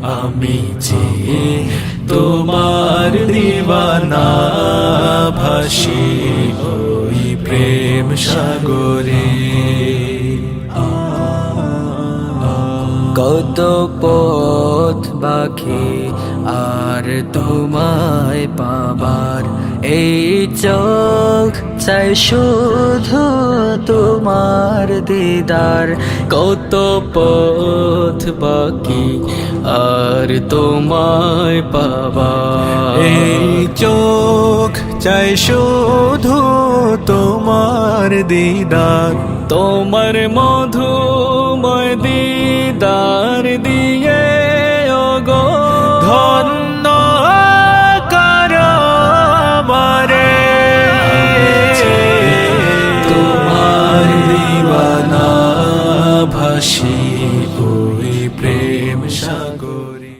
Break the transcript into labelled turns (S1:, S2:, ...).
S1: আমি যে তোমার দিওয়ানা, ভাসি ওই প্রেম সাগরে।
S2: কত পথ বাকি আর তোমায় পাবার, এই চোখ চাই শুধু তোমার দিদার। কত পথ বাকি আর তোমায় পাবার,
S1: এই চোখ চাই শুধু তোমার দিদার।
S2: তোমার মধুময় দিদার দিয়ে ওগো
S1: ধন্য করো আমারে, তোমার দিওয়ানা, ভাসি ওই প্রেম সাগরে।